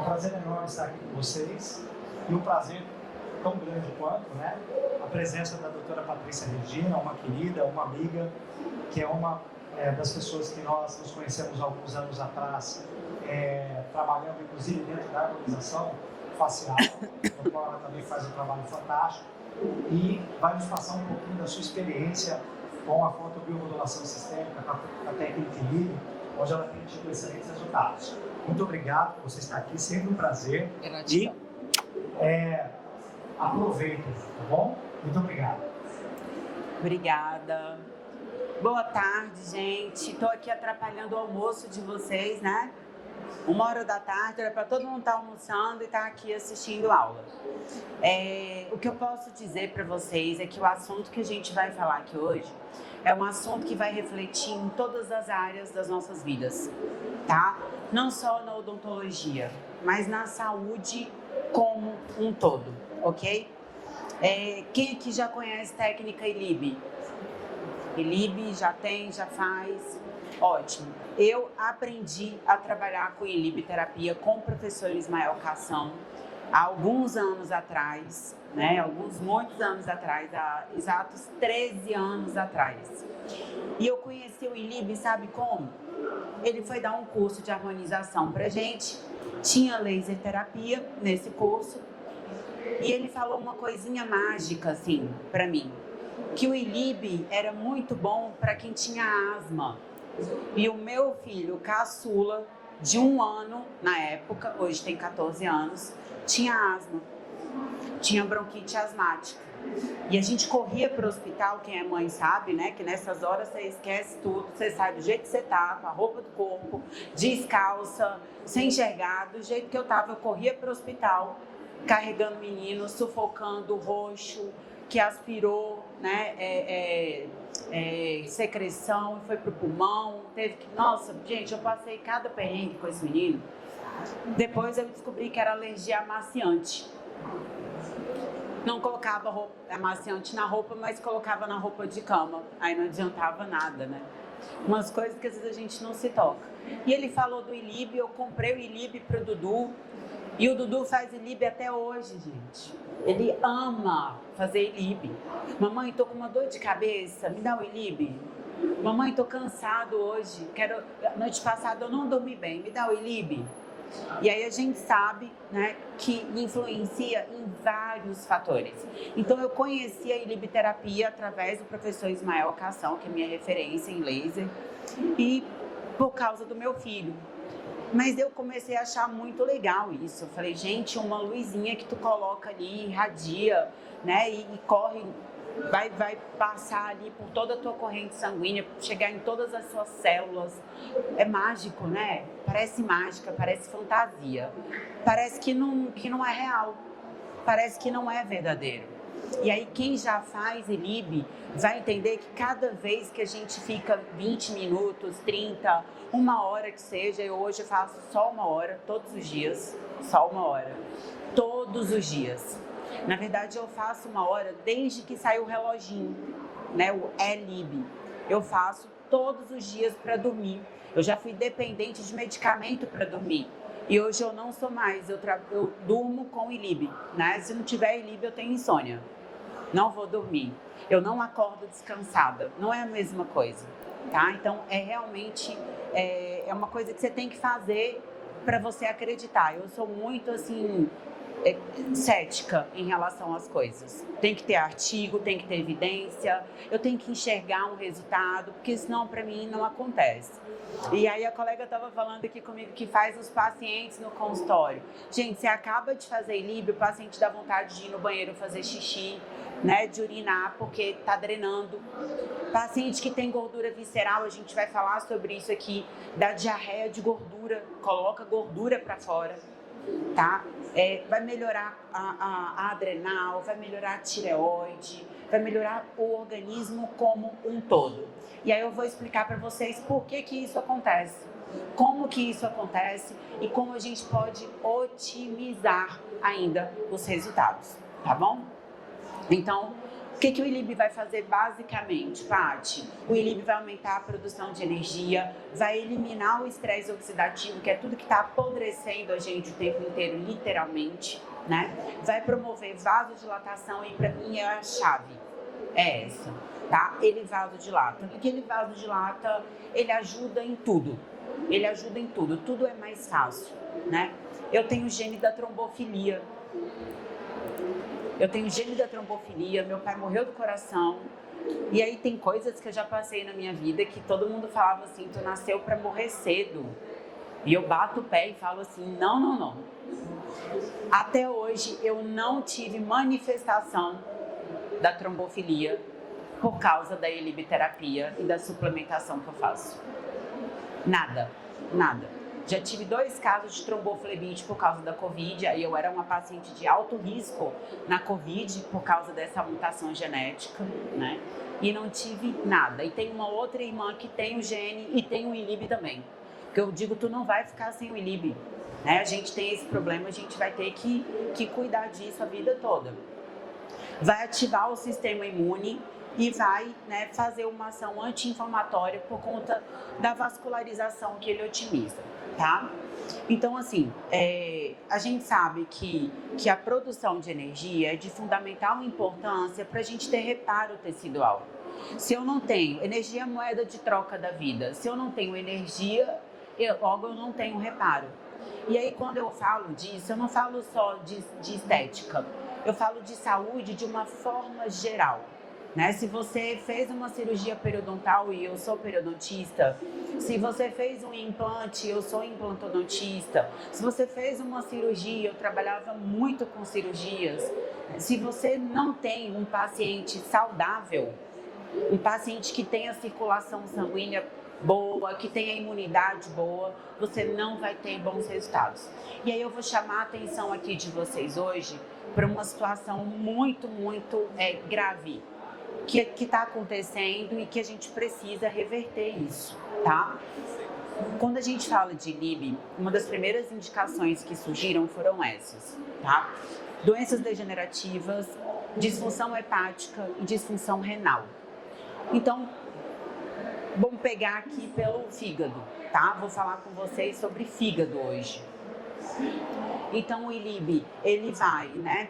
prazer enorme estar aqui com vocês e um prazer tão grande quanto, né, a presença da doutora Patrícia Regina, uma querida, uma amiga, que é uma das pessoas que nós nos conhecemos há alguns anos atrás, trabalhando inclusive dentro da harmonização facial, no qual ela também faz um trabalho fantástico, e vai nos passar um pouquinho da sua experiência com a fotobiomodulação sistêmica, com a técnica Ilírio, onde ela tem tido excelentes resultados. Muito obrigado por você estar aqui, sempre um prazer. Gratidão. E aproveitem, tá bom? Muito obrigado. Obrigada. Boa tarde, gente. Estou aqui atrapalhando o almoço de vocês, né? 13h, era para todo mundo estar almoçando e estar aqui assistindo aula. O que eu posso dizer para vocês é que o assunto que a gente vai falar aqui hoje é um assunto que vai refletir em todas as áreas das nossas vidas, tá? Não só na odontologia, mas na saúde como um todo, ok? Quem aqui já conhece técnica ILIB? ILIB já tem, já faz? Ótimo. Eu aprendi a trabalhar com ILIB terapia com o professor Ismael Cação há alguns anos atrás, né? Muitos anos atrás, há exatos 13 anos atrás. E eu conheci o ILIB, sabe como? Ele foi dar um curso de harmonização pra gente, tinha laser terapia nesse curso, e ele falou uma coisinha mágica, assim, pra mim, que o ILIB era muito bom para quem tinha asma. E o meu filho, caçula, de 1 ano, na época, hoje tem 14 anos, tinha asma, tinha bronquite asmática. E a gente corria para o hospital, quem é mãe sabe, né? Que nessas horas você esquece tudo, você sai do jeito que você tá, com a roupa do corpo, descalça, sem enxergar. Do jeito que eu tava, eu corria para o hospital, carregando o menino, sufocando, roxo, que aspirou, né, secreção, foi pro pulmão, teve que... Nossa, gente, eu passei cada perrengue com esse menino. Depois eu descobri que era alergia amaciante. Não colocava amaciante na roupa, mas colocava na roupa de cama. Aí não adiantava nada, né? Umas coisas que às vezes a gente não se toca. E ele falou do ILIB, eu comprei o ILIB pro Dudu. E o Dudu faz ILIB até hoje, gente. Ele ama fazer ILIB. Mamãe, tô com uma dor de cabeça, me dá o ILIB. Mamãe, tô cansado hoje, noite passada eu não dormi bem, me dá o ILIB. E aí a gente sabe, né, que influencia em vários fatores. Então eu conheci a ILIB terapia através do professor Ismael Cação, que é minha referência em laser, e por causa do meu filho. Mas eu comecei a achar muito legal isso. Eu falei, gente, uma luzinha que tu coloca ali, irradia, né? E corre, vai passar ali por toda a tua corrente sanguínea, chegar em todas as suas células. É mágico, né? Parece mágica, parece fantasia. Parece que não é real. Parece que não é verdadeiro. E aí quem já faz ILIB vai entender que cada vez que a gente fica 20 minutos, 30, 1 hora que seja, eu hoje faço só 1 hora, todos os dias, só 1 hora, todos os dias. Na verdade eu faço 1 hora desde que saiu o reloginho, né, o ILIB. Eu faço todos os dias para dormir. Eu já fui dependente de medicamento para dormir. E hoje eu não sou mais, eu durmo com ILIB, né? Se não tiver ILIB eu tenho insônia, não vou dormir, eu não acordo descansada, não é a mesma coisa, tá? Então realmente uma coisa que você tem que fazer para você acreditar. Eu sou muito assim, cética em relação às coisas. Tem que ter artigo, tem que ter evidência, eu tenho que enxergar um resultado, porque senão para mim não acontece. E aí a colega estava falando aqui comigo que faz os pacientes no consultório. Gente, você acaba de fazer ILIB, o paciente dá vontade de ir no banheiro fazer xixi, né, de urinar, porque tá drenando. Paciente que tem gordura visceral, a gente vai falar sobre isso aqui, da diarreia de gordura, coloca gordura para fora, tá? Vai melhorar a adrenal, vai melhorar a tireoide, vai melhorar o organismo como um todo. E aí eu vou explicar para vocês por que isso acontece, como que isso acontece e como a gente pode otimizar ainda os resultados, tá bom? Então, O que o ILIB vai fazer basicamente, Paty? O ILIB vai aumentar a produção de energia, vai eliminar o estresse oxidativo, que é tudo que está apodrecendo a gente o tempo inteiro, literalmente, né? Vai promover vasodilatação e para mim é a chave, é essa, tá? Ele vasodilata. E que ele vasodilata, ele ajuda em tudo. Ele ajuda em tudo, tudo é mais fácil, né? Eu tenho gene da trombofilia. Meu pai morreu do coração. E aí tem coisas que eu já passei na minha vida que todo mundo falava assim, tu nasceu pra morrer cedo. E eu bato o pé e falo assim, não. Até hoje eu não tive manifestação da trombofilia por causa da ilibiterapia e da suplementação que eu faço. Nada. Já tive 2 casos de tromboflebite por causa da Covid, aí eu era uma paciente de alto risco na Covid por causa dessa mutação genética, né? E não tive nada. E tem uma outra irmã que tem o gene e tem o ILIB também. Que eu digo, tu não vai ficar sem o ILIB, né? A gente tem esse problema, a gente vai ter que cuidar disso a vida toda. Vai ativar o sistema imune e vai, né, fazer uma ação anti-inflamatória por conta da vascularização que ele otimiza, tá? Então, assim, a gente sabe que a produção de energia é de fundamental importância para a gente ter reparo tecidual. Se eu não tenho energia, é moeda de troca da vida. Se eu não tenho energia, logo eu não tenho reparo. E aí, quando eu falo disso, eu não falo só de estética, eu falo de saúde de uma forma geral. Né? Se você fez uma cirurgia periodontal e eu sou periodontista, se você fez um implante, eu sou implantodontista, se você fez uma cirurgia, eu trabalhava muito com cirurgias, se você não tem um paciente saudável, um paciente que tem a circulação sanguínea boa, que tem a imunidade boa, você não vai ter bons resultados. E aí eu vou chamar a atenção aqui de vocês hoje para uma situação muito grave que está acontecendo e que a gente precisa reverter isso, tá? Quando a gente fala de ILIB, uma das primeiras indicações que surgiram foram essas, tá? Doenças degenerativas, disfunção hepática e disfunção renal. Então, vamos pegar aqui pelo fígado, tá? Vou falar com vocês sobre fígado hoje. Então, o ILIB, ele vai, né?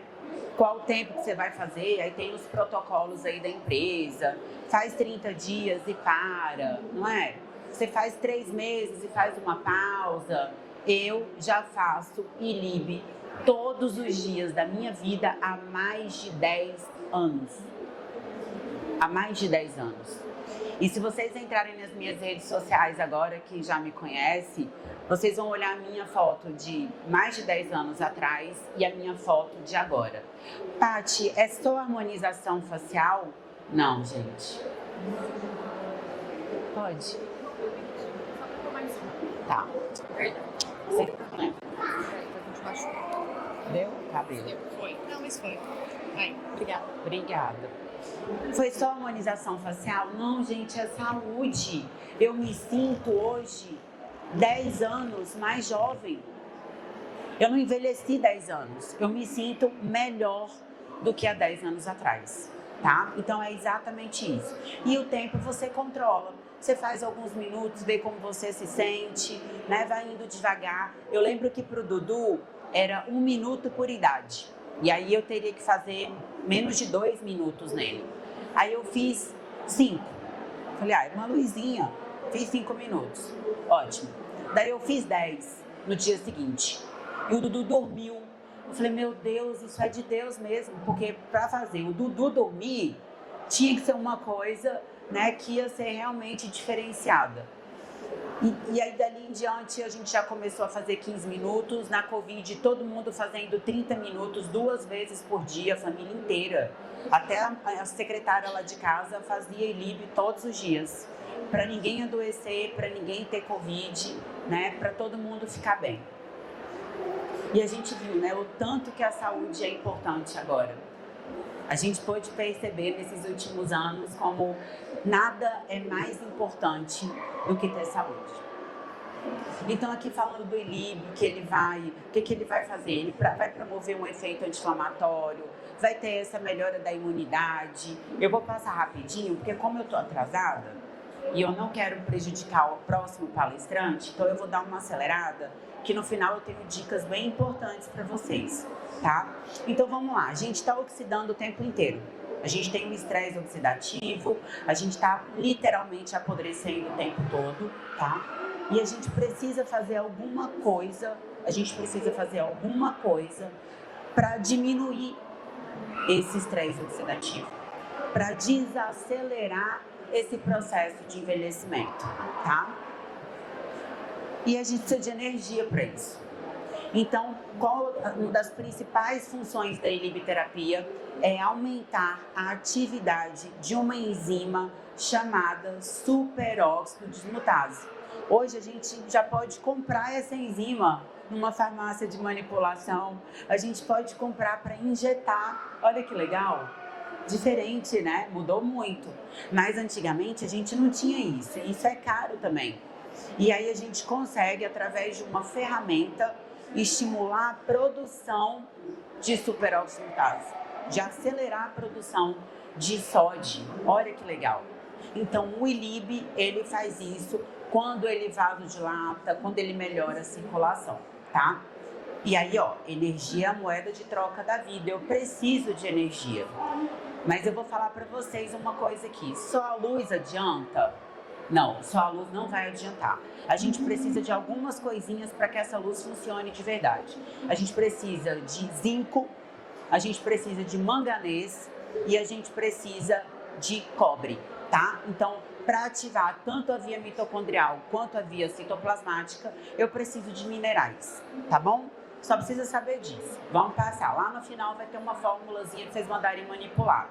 Qual o tempo que você vai fazer, aí tem os protocolos aí da empresa, faz 30 dias e para, não é? Você faz 3 meses e faz uma pausa. Eu já faço ILIB todos os dias da minha vida há mais de 10 anos. Há mais de 10 anos. E se vocês entrarem nas minhas redes sociais agora, que já me conhece, vocês vão olhar a minha foto de mais de 10 anos atrás e a minha foto de agora. Paty, é só harmonização facial? Não, gente. Pode? Tá. Você... Deu? Cabelo. Foi. Não, mas foi. Vai. Obrigada. Foi só harmonização facial? Não, gente, é saúde. Eu me sinto hoje 10 anos mais jovem. Eu não envelheci 10 anos. Eu me sinto melhor do que há 10 anos atrás, tá? Então é exatamente isso. E o tempo você controla. Você faz alguns minutos, vê como você se sente, né? Vai indo devagar. Eu lembro que pro Dudu era 1 minuto por idade. E aí eu teria que fazer menos de 2 minutos nele. Aí eu fiz 5. Falei, uma luzinha. Fiz 5 minutos. Ótimo. Daí eu fiz 10 no dia seguinte. E o Dudu dormiu. Eu falei, meu Deus, isso é de Deus mesmo. Porque para fazer o Dudu dormir, tinha que ser uma coisa, né, que ia ser realmente diferenciada. E aí dali em diante a gente já começou a fazer 15 minutos. Na Covid, todo mundo fazendo 30 minutos 2 vezes por dia, a família inteira. Até a secretária lá de casa fazia ILIB todos os dias. Para ninguém adoecer, para ninguém ter Covid, né? Para todo mundo ficar bem. E a gente viu, né, o tanto que a saúde é importante agora. A gente pôde perceber nesses últimos anos como nada é mais importante do que ter saúde. Então, aqui falando do ILIB, o que ele vai fazer? Ele vai promover um efeito anti-inflamatório, vai ter essa melhora da imunidade. Eu vou passar rapidinho, porque como eu estou atrasada e eu não quero prejudicar o próximo palestrante, então eu vou dar uma acelerada, que no final eu tenho dicas bem importantes para vocês, tá? Então, vamos lá. A gente está oxidando o tempo inteiro. A gente tem um estresse oxidativo, a gente está literalmente apodrecendo o tempo todo, tá? E a gente precisa fazer alguma coisa, para diminuir esse estresse oxidativo, para desacelerar esse processo de envelhecimento, tá? E a gente precisa de energia para isso. Então, uma das principais funções da inibiterapia é aumentar a atividade de uma enzima chamada superóxido dismutase. Hoje a gente já pode comprar essa enzima numa farmácia de manipulação, a gente pode comprar para injetar. Olha que legal! Diferente, né? Mudou muito. Mas antigamente a gente não tinha isso, e isso é caro também. E aí a gente consegue, através de uma ferramenta, estimular a produção de superóxido dismutase, de acelerar a produção de sódio. Olha que legal! Então, o ILIB, ele faz isso quando ele vasodilata, quando ele melhora a circulação, tá? E aí, ó, energia é a moeda de troca da vida. Eu preciso de energia. Mas eu vou falar para vocês uma coisa aqui. Só a luz adianta? Não, só a luz não vai adiantar. A gente precisa de algumas coisinhas para que essa luz funcione de verdade. A gente precisa de zinco, a gente precisa de manganês e a gente precisa de cobre, tá? Então, para ativar tanto a via mitocondrial quanto a via citoplasmática, eu preciso de minerais, tá bom? Só precisa saber disso. Vamos passar. Lá no final vai ter uma formulazinha para vocês mandarem manipular.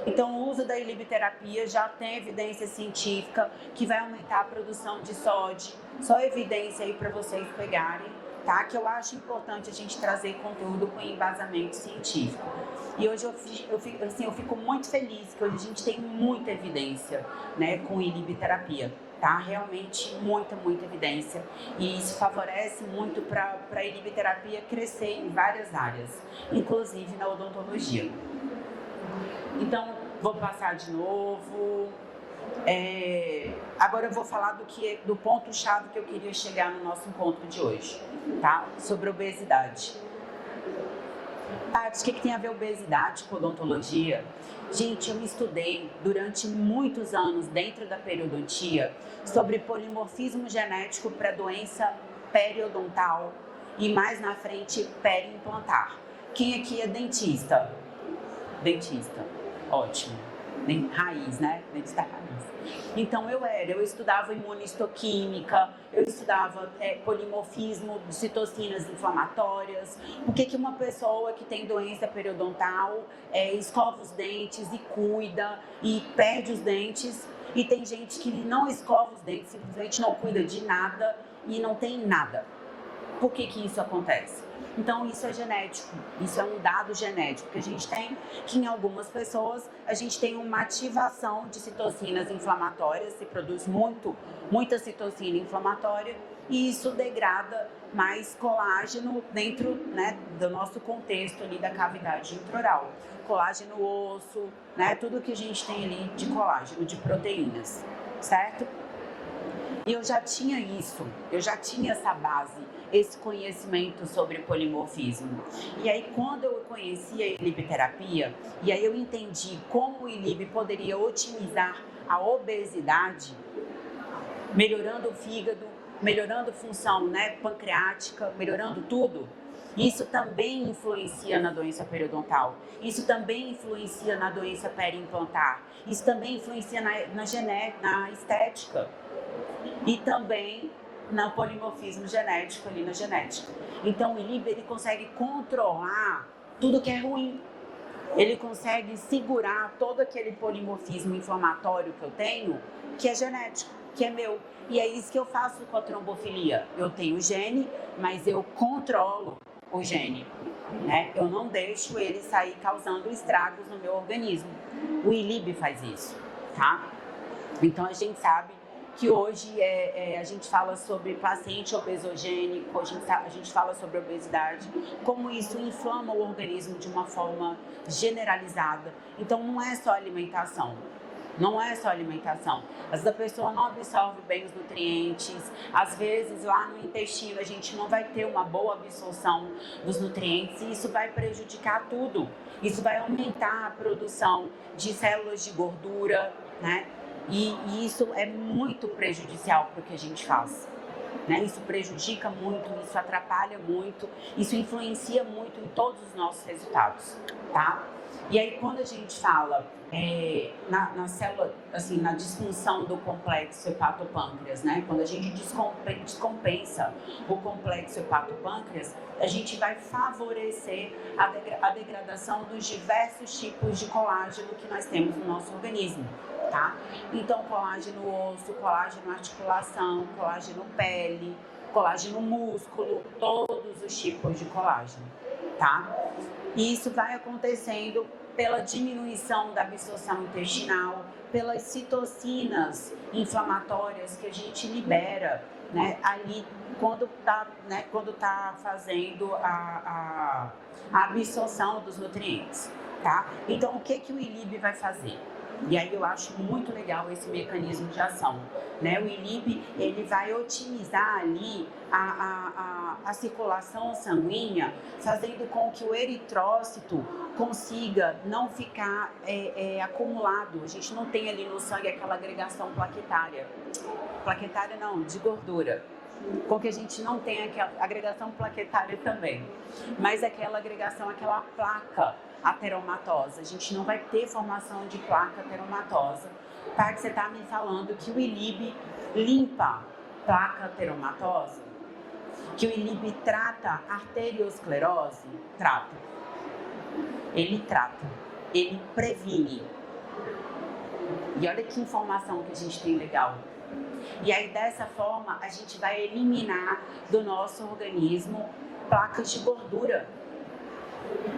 Então, o uso da inibiterapia já tem evidência científica que vai aumentar a produção de sódio. Só evidência aí para vocês pegarem, tá? Que eu acho importante a gente trazer conteúdo com embasamento científico. E hoje eu fico muito feliz que hoje a gente tem muita evidência, né, com inibiterapia, tá? Realmente muita evidência. E isso favorece muito para a inibiterapia crescer em várias áreas, inclusive na odontologia. Então, vou passar de novo. Agora eu vou falar do ponto-chave que eu queria chegar no nosso encontro de hoje, tá? Sobre obesidade. Tati, o que tem a ver obesidade com odontologia? Gente, eu estudei durante muitos anos dentro da periodontia sobre polimorfismo genético para doença periodontal e mais na frente periimplantar. Quem aqui é dentista? Dentista, ótimo. Raiz, né? Dentista raiz. Então eu estudava imunistoquímica, eu estudava polimorfismo de citocinas inflamatórias, o que uma pessoa que tem doença periodontal escova os dentes e cuida e perde os dentes, e tem gente que não escova os dentes, simplesmente não cuida de nada e não tem nada. Por que isso acontece? Então, isso é genético, isso é um dado genético que a gente tem, que em algumas pessoas a gente tem uma ativação de citocinas inflamatórias, se produz muita citocina inflamatória, e isso degrada mais colágeno dentro, né, do nosso contexto ali da cavidade intraoral. Colágeno osso, né, tudo que a gente tem ali de colágeno, de proteínas, certo? E eu já tinha isso, eu já tinha essa base, esse conhecimento sobre polimorfismo. E aí, quando eu conheci a inibiterapia, e aí eu entendi como o inib poderia otimizar a obesidade, melhorando o fígado, melhorando a função, né, pancreática, melhorando tudo, isso também influencia na doença periodontal, isso também influencia na doença periimplantar, isso também influencia na estética e também no polimorfismo genético ali na genética. Então o inib ele consegue controlar tudo que é ruim, ele consegue segurar todo aquele polimorfismo inflamatório que eu tenho, que é genético, que é meu. E é isso que eu faço com a trombofilia. Eu tenho o gene, mas eu controlo o gene, né? Eu não deixo ele sair causando estragos no meu organismo. O inib faz isso, tá? Então a gente sabe que hoje a gente fala sobre paciente obesogênico, a gente fala sobre obesidade, como isso inflama o organismo de uma forma generalizada. Então, não é só alimentação. Não é só alimentação. Às vezes a pessoa não absorve bem os nutrientes, às vezes lá no intestino a gente não vai ter uma boa absorção dos nutrientes e isso vai prejudicar tudo. Isso vai aumentar a produção de células de gordura, né? E isso é muito prejudicial para o que a gente faz. Né? Isso prejudica muito, isso atrapalha muito, isso influencia muito em todos os nossos resultados, tá? E aí, quando a gente fala na célula, assim, na disfunção do complexo hepatopâncreas, né? Quando a gente descompensa o complexo hepatopâncreas, a gente vai favorecer a degradação dos diversos tipos de colágeno que nós temos no nosso organismo, tá? Então, colágeno osso, colágeno articulação, colágeno pele, colágeno músculo, todos os tipos de colágeno, tá? E isso vai acontecendo pela diminuição da absorção intestinal, pelas citocinas inflamatórias que a gente libera, né, ali quando tá fazendo a absorção dos nutrientes, tá? Então, o que o ILIB vai fazer? E aí eu acho muito legal esse mecanismo de ação, né? O ILIB, ele vai otimizar ali a circulação sanguínea, fazendo com que o eritrócito consiga não ficar acumulado. A gente não tem ali no sangue aquela agregação plaquetária não, de gordura. Com que a gente não tem aquela agregação plaquetária também, mas aquela agregação, aquela placa ateromatosa. A gente não vai ter formação de placa ateromatosa. Tá? Que você está me falando que o ILIB limpa placa ateromatosa? Que o ILIB trata arteriosclerose? Trata. Ele trata. Ele previne. E olha que informação que a gente tem legal. E aí, dessa forma, a gente vai eliminar do nosso organismo placas de gordura.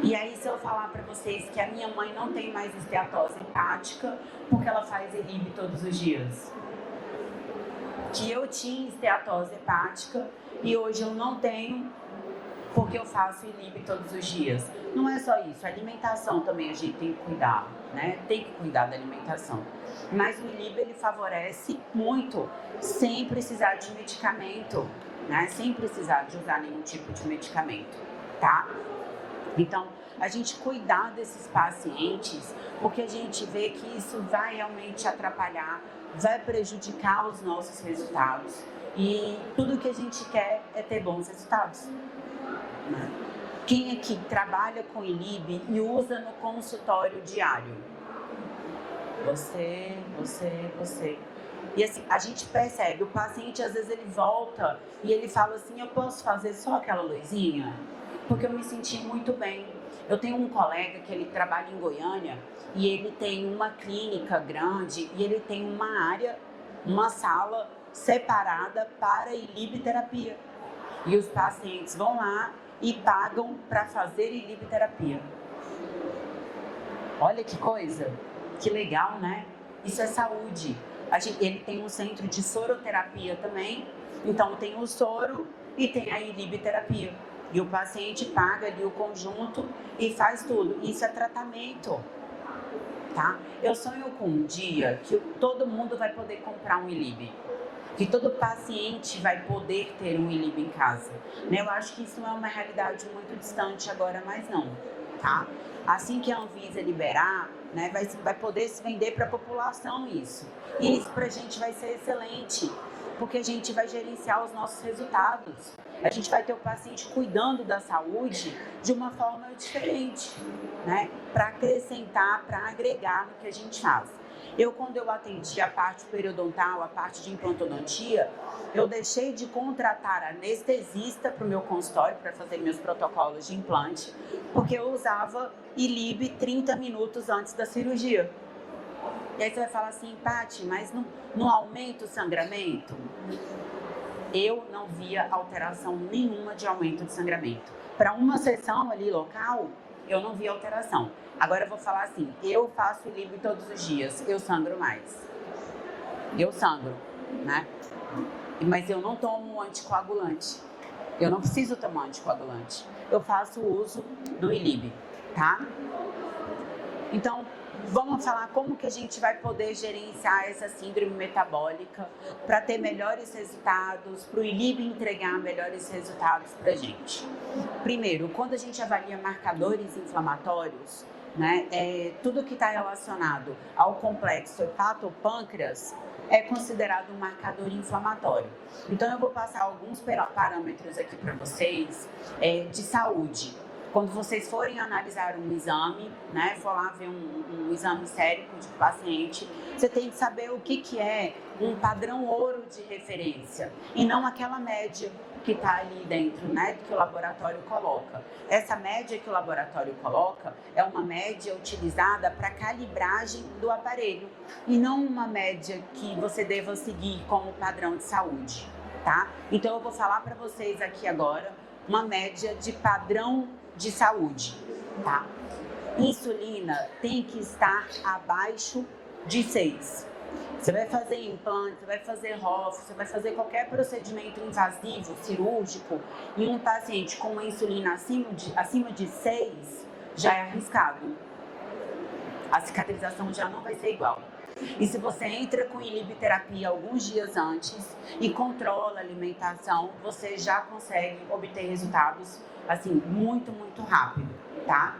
E aí, se eu falar para vocês que a minha mãe não tem mais esteatose hepática porque ela faz ILIB todos os dias, que eu tinha esteatose hepática e hoje eu não tenho porque eu faço ILIB todos os dias. Não é só isso, a alimentação também a gente tem que cuidar, né? Tem que cuidar da alimentação. Mas o ILIB, ele favorece muito sem precisar de medicamento, né? Sem precisar de usar nenhum tipo de medicamento, tá? Então, a gente cuidar desses pacientes, porque a gente vê que isso vai realmente atrapalhar, vai prejudicar os nossos resultados. E tudo que a gente quer é ter bons resultados. Né? Quem aqui trabalha com ILIB e usa no consultório diário? Você. E assim, a gente percebe, o paciente às vezes ele volta e ele fala assim, eu posso fazer só aquela luzinha? Porque eu me senti muito bem. Eu tenho um colega que ele trabalha em Goiânia e ele tem uma clínica grande e ele tem uma área, uma sala separada para ILIB terapia. E os pacientes vão lá e pagam para fazer ILIB terapia. Olha que coisa, que legal, né? Isso é saúde. Ele tem um centro de soroterapia também, então tem o soro e tem a ILIB terapia. E o paciente paga ali o conjunto e faz tudo. Isso é tratamento, tá? Eu sonho com um dia que todo mundo vai poder comprar um ILIB. Que todo paciente vai poder ter um ILIB em casa. Né? Eu acho que isso não é uma realidade muito distante agora, mas não, tá? Assim que a Anvisa liberar, né, vai poder se vender para a população isso. E isso para a gente vai ser excelente, porque a gente vai gerenciar os nossos resultados. A gente vai ter o paciente cuidando da saúde de uma forma diferente, né? Para acrescentar, para agregar no que a gente faz. Quando eu atendi a parte periodontal, a parte de implantodontia, eu deixei de contratar anestesista para o meu consultório, para fazer meus protocolos de implante, porque eu usava ILIB 30 minutos antes da cirurgia. E aí você vai falar assim, Paty, mas não aumenta o sangramento? Eu não via alteração nenhuma de aumento de sangramento. Para uma sessão ali local, eu não vi alteração. Agora eu vou falar assim, eu faço ILIB todos os dias, eu sangro mais. Eu sangro. né? Mas eu não tomo anticoagulante. Eu não preciso tomar anticoagulante. Eu faço uso do ILIB, tá? Então, vamos falar como que a gente vai poder gerenciar essa síndrome metabólica para ter melhores resultados, para o ILIB entregar melhores resultados para a gente. Primeiro, quando a gente avalia marcadores inflamatórios, né, tudo que está relacionado ao complexo hepato-pâncreas é considerado um marcador inflamatório. Então, eu vou passar alguns parâmetros aqui para vocês de saúde. Quando vocês forem analisar um exame, né, for lá ver um exame sérico de paciente, você tem que saber o que é um padrão ouro de referência e não aquela média que está ali dentro, né, que o laboratório coloca. Essa média que o laboratório coloca é uma média utilizada para calibragem do aparelho e não uma média que você deva seguir como padrão de saúde, tá? Então eu vou falar para vocês aqui agora uma média de padrão de saúde, tá? Insulina tem que estar abaixo de 6. Você vai fazer implante, você vai fazer ROF, você vai fazer qualquer procedimento invasivo, cirúrgico, em um paciente com uma insulina acima de 6, já é arriscado. A cicatrização já não vai ser igual. E se você entra com inibiterapia alguns dias antes e controla a alimentação, você já consegue obter resultados, assim, muito, muito rápido, tá?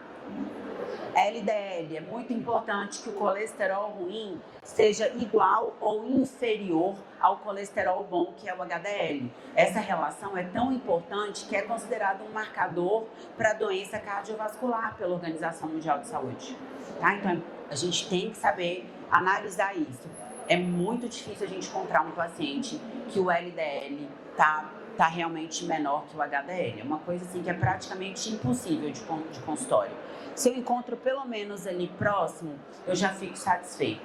LDL, é muito importante que o colesterol ruim seja igual ou inferior ao colesterol bom, que é o HDL. Essa relação é tão importante que é considerado um marcador para doença cardiovascular pela Organização Mundial de Saúde. Tá? Então, a gente tem que saber analisar isso. É muito difícil a gente encontrar um paciente que o LDL tá realmente menor que o HDL. É uma coisa assim que é praticamente impossível de consultório. Se eu encontro pelo menos ali próximo, eu já fico satisfeita.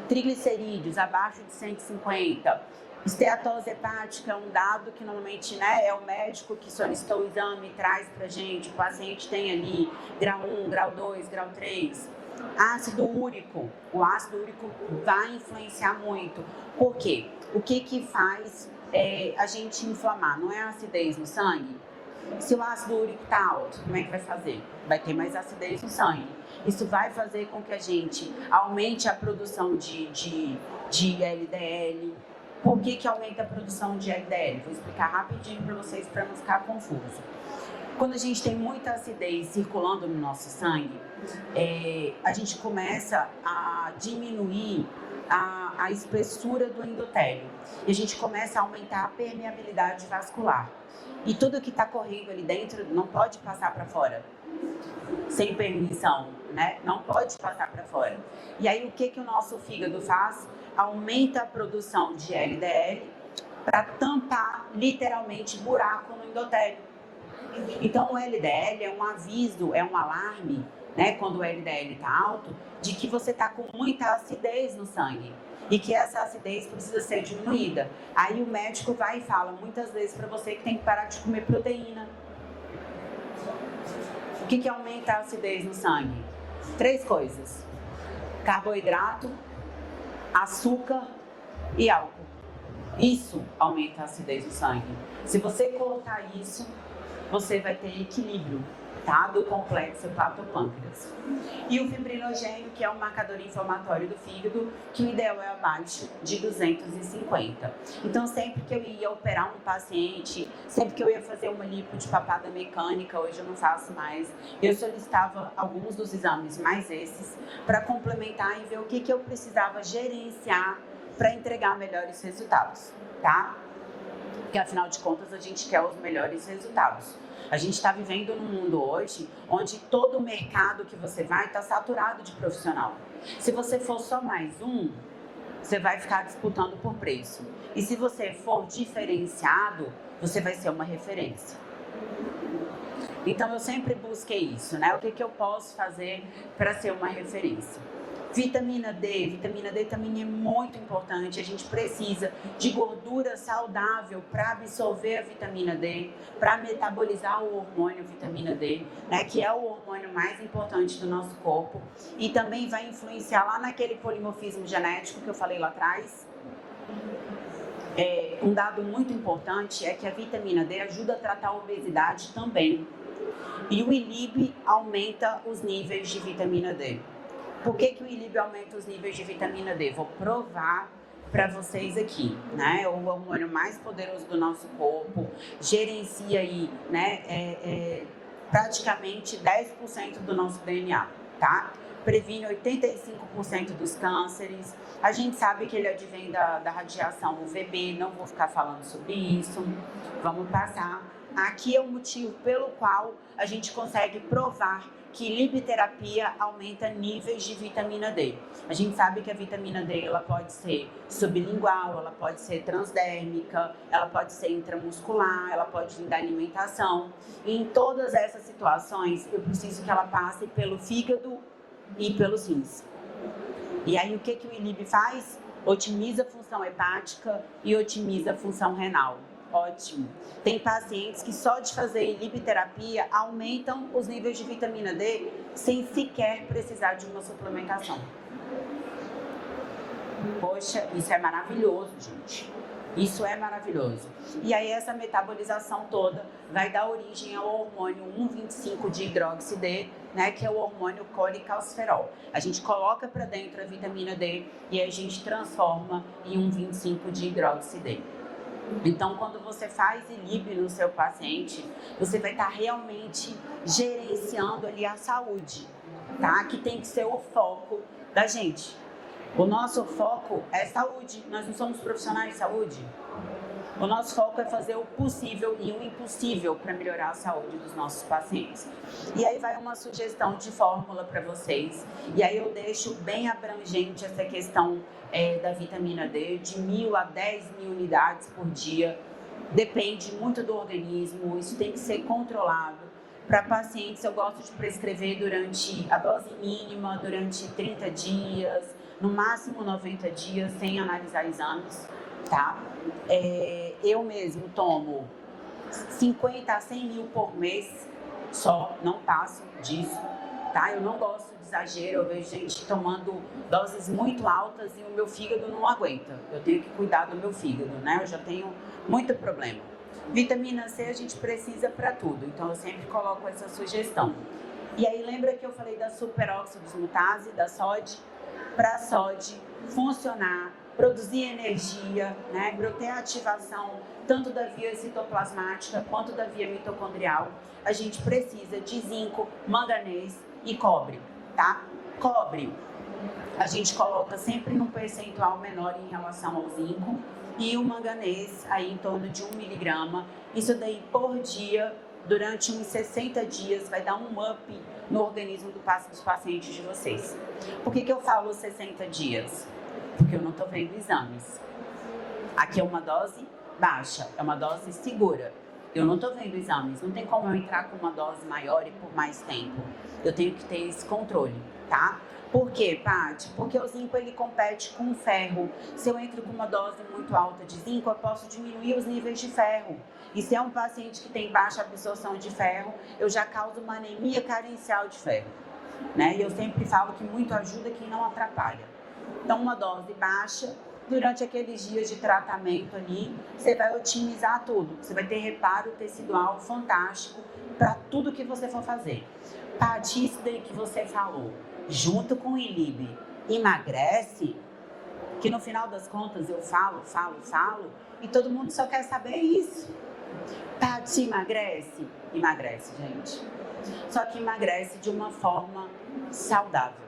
Triglicerídeos abaixo de 150. Esteatose hepática é um dado que normalmente, né, é o médico que solicitou o exame e traz pra gente. O paciente tem ali grau 1, grau 2, grau 3. Ácido úrico. O ácido úrico vai influenciar muito. Por quê? O que faz a gente inflamar? Não é a acidez no sangue? Se o ácido úrico está alto, como é que vai fazer? Vai ter mais acidez no sangue. Isso vai fazer com que a gente aumente a produção de LDL. Por que aumenta a produção de LDL? Vou explicar rapidinho para vocês para não ficar confuso. Quando a gente tem muita acidez circulando no nosso sangue, a gente começa a diminuir a espessura do endotélio. E a gente começa a aumentar a permeabilidade vascular. E tudo que está correndo ali dentro não pode passar para fora, sem permissão, né? Não pode passar para fora. E aí o que o nosso fígado faz? Aumenta a produção de LDL para tampar literalmente buraco no endotélio. Então o LDL é um aviso, é um alarme, né? Quando o LDL está alto, de que você está com muita acidez no sangue. E que essa acidez precisa ser diminuída. Aí o médico vai e fala muitas vezes para você que tem que parar de comer proteína. O que aumenta a acidez no sangue? 3 coisas: carboidrato, açúcar e álcool. Isso aumenta a acidez no sangue. Se você cortar isso, você vai ter equilíbrio, tá? Do complexo hepato-pâncreas. E o fibrinogênio, que é um marcador inflamatório do fígado, que o ideal é abaixo de 250. Então, sempre que eu ia operar um paciente, sempre que eu ia fazer uma lipo de papada mecânica, hoje eu não faço mais, eu solicitava alguns dos exames, mais esses, para complementar e ver o que eu precisava gerenciar para entregar melhores resultados, tá? Porque, afinal de contas, a gente quer os melhores resultados. A gente está vivendo num mundo hoje onde todo o mercado que você vai está saturado de profissional. Se você for só mais um, você vai ficar disputando por preço. E se você for diferenciado, você vai ser uma referência. Então eu sempre busquei isso, né? O que eu posso fazer para ser uma referência? Vitamina D também é muito importante. A gente precisa de gordura saudável para absorver a vitamina D, para metabolizar o hormônio vitamina D, né, que é o hormônio mais importante do nosso corpo e também vai influenciar lá naquele polimorfismo genético que eu falei lá atrás. Um dado muito importante é que a vitamina D ajuda a tratar a obesidade também. E o ILIB aumenta os níveis de vitamina D. Por que o ILIB aumenta os níveis de vitamina D? Vou provar para vocês aqui, né? O hormônio mais poderoso do nosso corpo, gerencia aí, né? Praticamente 10% do nosso DNA, tá? Previne 85% dos cânceres. A gente sabe que ele advém da radiação UVB, não vou ficar falando sobre isso, vamos passar. Aqui é o motivo pelo qual a gente consegue provar que libterapia aumenta níveis de vitamina D. A gente sabe que a vitamina D ela pode ser sublingual, ela pode ser transdérmica, ela pode ser intramuscular, ela pode vir da alimentação. E em todas essas situações, eu preciso que ela passe pelo fígado e pelos rins. E aí o que o ILIB faz? Otimiza a função hepática e otimiza a função renal. Ótimo. Tem pacientes que só de fazer ilibterapia aumentam os níveis de vitamina D sem sequer precisar de uma suplementação. Poxa, isso é maravilhoso, gente. Isso é maravilhoso. E aí essa metabolização toda vai dar origem ao hormônio 1,25 de hidroxi-D, né, que é o hormônio colecalciferol. A gente coloca para dentro a vitamina D e a gente transforma em 1,25 de hidroxi-D. Então, quando você faz ILIB no seu paciente, você vai estar realmente gerenciando ali a saúde, tá? Que tem que ser o foco da gente. O nosso foco é saúde, nós não somos profissionais de saúde. O nosso foco é fazer o possível e o impossível para melhorar a saúde dos nossos pacientes. E aí vai uma sugestão de fórmula para vocês. E aí eu deixo bem abrangente essa questão da vitamina D, de 1.000 a 10.000 unidades por dia. Depende muito do organismo, isso tem que ser controlado. Para pacientes, eu gosto de prescrever durante a dose mínima, durante 30 dias, no máximo 90 dias, sem analisar exames, tá? Eu mesmo tomo 50 a 100 mil por mês, só, não passo disso, tá? Eu não gosto de exagero, eu vejo gente tomando doses muito altas e o meu fígado não aguenta. Eu tenho que cuidar do meu fígado, né? Eu já tenho muito problema. Vitamina C a gente precisa para tudo, então eu sempre coloco essa sugestão. E aí lembra que eu falei da superóxido dismutase, da SOD? Para a SOD funcionar, produzir energia, né, para ter ativação tanto da via citoplasmática quanto da via mitocondrial, a gente precisa de zinco, manganês e cobre, tá? Cobre, a gente coloca sempre num percentual menor em relação ao zinco e o manganês aí em torno de 1 miligrama. Isso daí por dia, durante uns 60 dias, vai dar um up no organismo dos pacientes de vocês. Por que eu falo 60 dias? Porque eu não estou vendo exames. Aqui é uma dose baixa, é uma dose segura. Eu não estou vendo exames, não tem como eu entrar com uma dose maior e por mais tempo. Eu tenho que ter esse controle, tá? Por quê, Paty? Porque o zinco ele compete com o ferro. Se eu entro com uma dose muito alta de zinco, eu posso diminuir os níveis de ferro. E se é um paciente que tem baixa absorção de ferro, eu já causo uma anemia carencial de ferro, né? E eu sempre falo que muito ajuda quem não atrapalha. Então, uma dose baixa, durante aqueles dias de tratamento ali, você vai otimizar tudo. Você vai ter reparo tecidual fantástico para tudo que você for fazer. Paty, isso daí que você falou, junto com o ILIB, emagrece? Que no final das contas eu falo, e todo mundo só quer saber isso. Paty, emagrece? Emagrece, gente. Só que emagrece de uma forma saudável,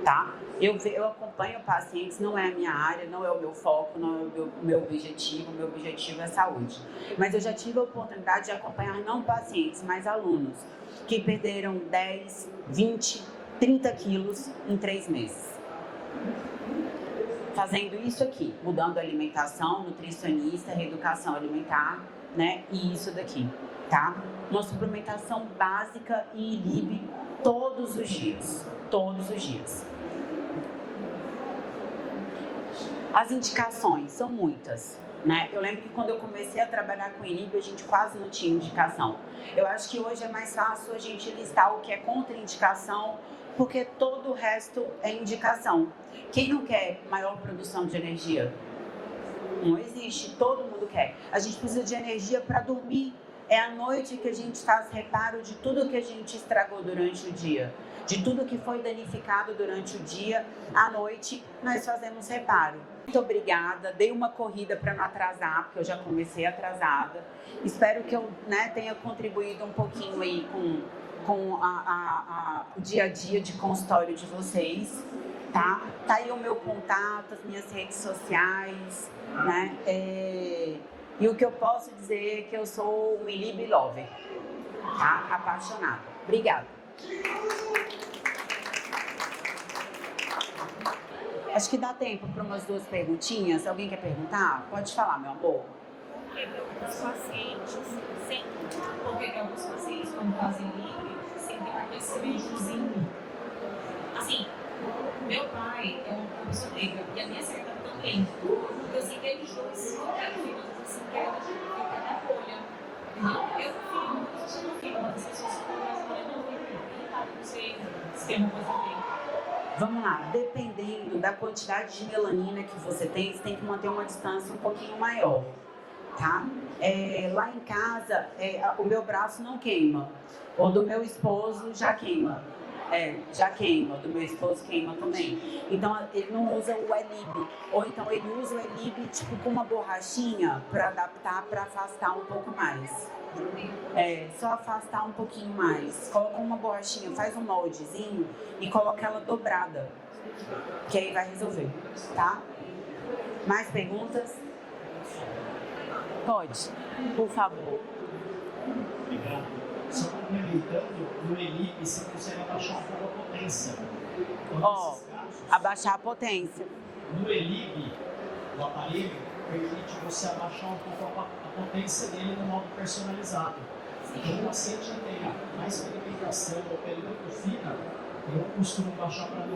tá? Eu acompanho pacientes, não é a minha área, não é o meu foco, não é o meu objetivo é saúde. Mas eu já tive a oportunidade de acompanhar não pacientes, mas alunos que perderam 10, 20, 30 quilos em 3 meses. Fazendo isso aqui, mudando a alimentação, nutricionista, reeducação alimentar, né? E isso daqui, tá? Uma suplementação básica e ILIB todos os dias, todos os dias. As indicações são muitas, né? Eu lembro que quando eu comecei a trabalhar com ILIB, a gente quase não tinha indicação. Eu acho que hoje é mais fácil a gente listar o que é contraindicação, porque todo o resto é indicação. Quem não quer maior produção de energia? Não existe, todo mundo quer. A gente precisa de energia para dormir. É à noite que a gente faz reparo de tudo que a gente estragou durante o dia. De tudo que foi danificado durante o dia, à noite nós fazemos reparo. Muito obrigada, dei uma corrida para não atrasar, porque eu já comecei atrasada. Espero que eu tenha contribuído um pouquinho aí com o dia a dia de consultório de vocês, tá? Tá aí o meu contato, as minhas redes sociais, né? E o que eu posso dizer é que eu sou um Lib Lover, tá? Apaixonada. Obrigada. Acho que dá tempo para umas 2 perguntinhas. Alguém quer perguntar? Pode falar, meu amor. Os pacientes sentem, porque alguns pacientes, quando fazem livre, sentem um aquecimentozinho. Assim, meu pai é uma pessoa negra e a minha secretária também. Eu sei que eles dois se tocam, assim, que ela fica na folha. Eu não fico, mas as pessoas ficam mais não sei se tem uma coisa a ver. Vamos lá, dependendo da quantidade de melanina que você tem que manter uma distância um pouquinho maior, tá? Lá em casa, o meu braço não queima, o do meu esposo já queima. Já queima, do meu esposo queima também. Então ele não usa o Elib, ou então ele usa o Elib tipo com uma borrachinha para adaptar, para afastar um pouco mais. Só afastar um pouquinho mais. Coloca uma borrachinha, faz um moldezinho e coloca ela dobrada, que aí vai resolver, tá? Mais perguntas? Pode, por favor. Obrigado. Só complementando, no Elib você consegue abaixar um pouco a potência. Abaixar a potência. No Elib, o aparelho permite você abaixar um pouco a potência dele no modo personalizado. Então o paciente tem mais pigmentação ou pele muito fina, eu costumo baixar para 90%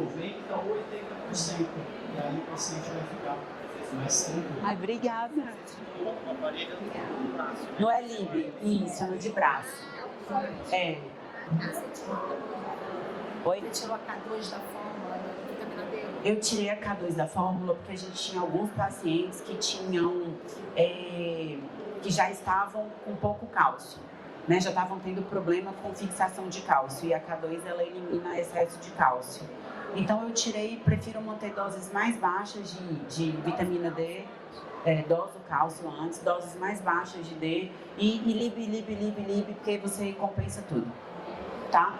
ou 80%. E aí o paciente vai ficar mais tranquilo. Ai, obrigada. O aparelho no braço. No Elib, isso, no de braço. Oi? Você tirou a K2 da fórmula da vitamina D? Eu tirei a K2 da fórmula porque a gente tinha alguns pacientes que tinham, que já estavam com pouco cálcio, né? Já estavam tendo problema com fixação de cálcio e a K2 ela elimina excesso de cálcio. Então eu tirei, prefiro manter doses mais baixas de vitamina D, dose do cálcio antes, doses mais baixas de D e Lib, porque você compensa tudo, tá?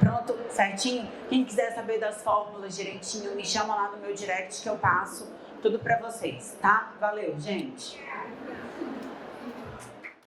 Pronto, certinho? Quem quiser saber das fórmulas direitinho, me chama lá no meu direct que eu passo tudo pra vocês, tá? Valeu, gente!